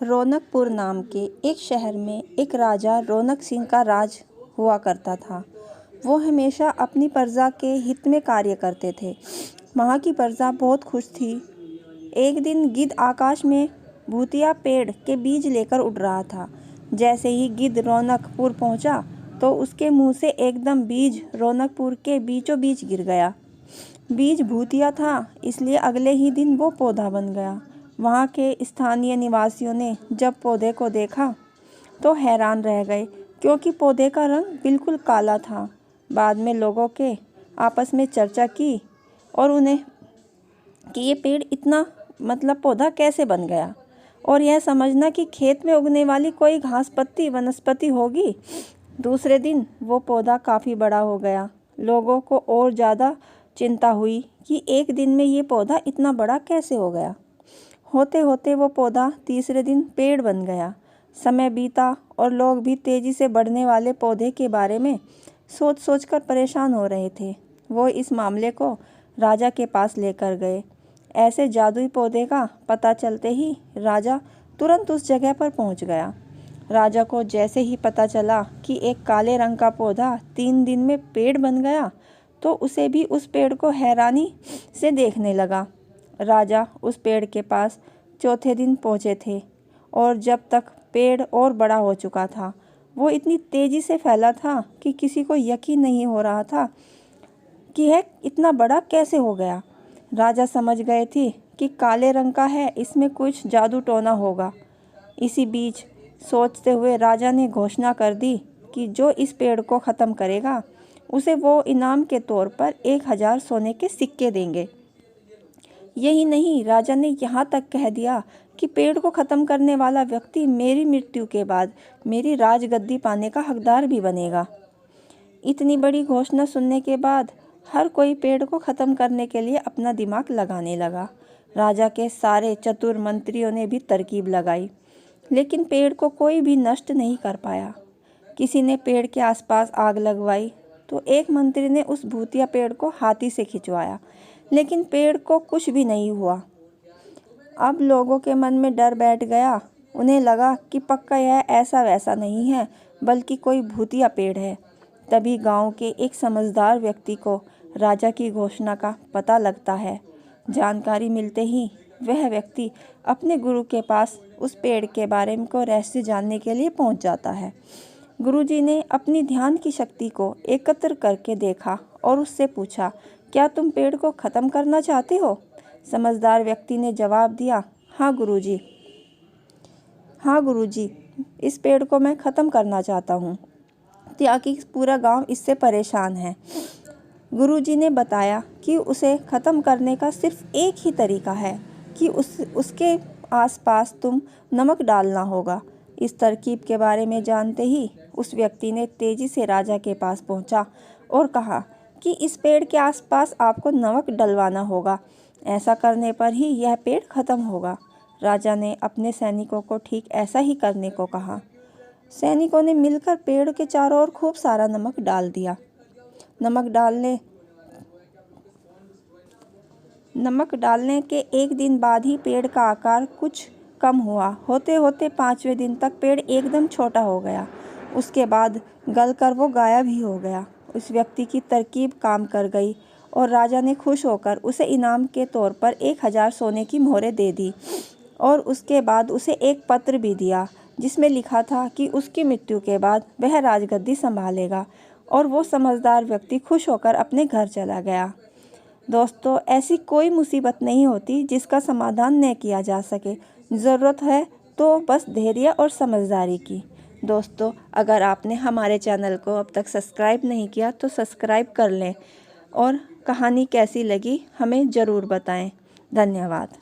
रौनकपुर नाम के एक शहर में एक राजा रौनक सिंह का राज हुआ करता था। वो हमेशा अपनी प्रजा के हित में कार्य करते थे। वहाँ की प्रजा बहुत खुश थी। एक दिन गिद्ध आकाश में भूतिया पेड़ के बीज लेकर उड़ रहा था। जैसे ही गिद्ध रौनकपुर पहुँचा तो उसके मुंह से एकदम बीज रौनकपुर के बीचों बीच गिर गया। बीज भूतिया था, इसलिए अगले ही दिन वो पौधा बन गया। वहाँ के स्थानीय निवासियों ने जब पौधे को देखा तो हैरान रह गए, क्योंकि पौधे का रंग बिल्कुल काला था। बाद में लोगों के आपस में चर्चा की और उन्हें कि ये पेड़ इतना पौधा कैसे बन गया, और यह समझना कि खेत में उगने वाली कोई घास पत्ती वनस्पति होगी। दूसरे दिन वो पौधा काफ़ी बड़ा हो गया। लोगों को और ज़्यादा चिंता हुई कि एक दिन में ये पौधा इतना बड़ा कैसे हो गया। होते होते वो पौधा तीसरे दिन पेड़ बन गया। समय बीता और लोग भी तेज़ी से बढ़ने वाले पौधे के बारे में सोच सोच कर परेशान हो रहे थे। वो इस मामले को राजा के पास लेकर गए। ऐसे जादुई पौधे का पता चलते ही राजा तुरंत उस जगह पर पहुंच गया। राजा को जैसे ही पता चला कि एक काले रंग का पौधा 3 दिन में पेड़ बन गया, तो उसे भी उस पेड़ को हैरानी से देखने लगा। राजा उस पेड़ के पास चौथे दिन पहुंचे थे और जब तक पेड़ और बड़ा हो चुका था, वो इतनी तेज़ी से फैला था कि किसी को यकीन नहीं हो रहा था कि यह इतना बड़ा कैसे हो गया। राजा समझ गए थे कि काले रंग का है, इसमें कुछ जादू टोना होगा। इसी बीच सोचते हुए राजा ने घोषणा कर दी कि जो इस पेड़ को ख़त्म करेगा उसे वो इनाम के तौर पर 1000 सोने के सिक्के देंगे। यही नहीं, राजा ने यहाँ तक कह दिया कि पेड़ को ख़त्म करने वाला व्यक्ति मेरी मृत्यु के बाद मेरी राजगद्दी पाने का हकदार भी बनेगा। इतनी बड़ी घोषणा सुनने के बाद हर कोई पेड़ को ख़त्म करने के लिए अपना दिमाग लगाने लगा। राजा के सारे चतुर मंत्रियों ने भी तरकीब लगाई, लेकिन पेड़ को कोई भी नष्ट नहीं कर पाया। किसी ने पेड़ के आसपास आग लगवाई तो एक मंत्री ने उस भूतिया पेड़ को हाथी से खिंचवाया, लेकिन पेड़ को कुछ भी नहीं हुआ। अब लोगों के मन में डर बैठ गया। उन्हें लगा कि पक्का यह ऐसा वैसा नहीं है, बल्कि कोई भूतिया पेड़ है। तभी गांव के एक समझदार व्यक्ति को राजा की घोषणा का पता लगता है। जानकारी मिलते ही वह व्यक्ति अपने गुरु के पास उस पेड़ के बारे में को रहस्य जानने के लिए पहुंच जाता है। गुरुजी ने अपनी ध्यान की शक्ति को एकत्र करके देखा और उससे पूछा, क्या तुम पेड़ को ख़त्म करना चाहते हो? समझदार व्यक्ति ने जवाब दिया, हाँ गुरुजी, इस पेड़ को मैं ख़त्म करना चाहता हूँ, ताकि पूरा गांव इससे परेशान है। गुरुजी ने बताया कि उसे ख़त्म करने का सिर्फ एक ही तरीका है कि उसके आसपास तुम नमक डालना होगा। इस तरकीब के बारे में जानते ही उस व्यक्ति ने तेज़ी से राजा के पास पहुंचा और कहा कि इस पेड़ के आसपास आपको नमक डलवाना होगा। ऐसा करने पर ही यह पेड़ ख़त्म होगा। राजा ने अपने सैनिकों को ठीक ऐसा ही करने को कहा। सैनिकों ने मिलकर पेड़ के चारों ओर खूब सारा नमक डाल दिया। नमक डालने के एक दिन बाद ही पेड़ का आकार कुछ कम हुआ। होते होते 5वें दिन तक पेड़ एकदम छोटा हो गया। उसके बाद गलकर वो गायब ही हो गया। उस व्यक्ति की तरकीब काम कर गई और राजा ने खुश होकर उसे इनाम के तौर पर 1000 सोने की मोहरें दे दी और उसके बाद उसे एक पत्र भी दिया, जिसमें लिखा था कि उसकी मृत्यु के बाद वह राजगद्दी संभालेगा। और वो समझदार व्यक्ति खुश होकर अपने घर चला गया। दोस्तों, ऐसी कोई मुसीबत नहीं होती जिसका समाधान न किया जा सके। ज़रूरत है तो बस धैर्य और समझदारी की। दोस्तों, अगर आपने हमारे चैनल को अब तक सब्सक्राइब नहीं किया तो सब्सक्राइब कर लें और कहानी कैसी लगी हमें ज़रूर बताएं। धन्यवाद।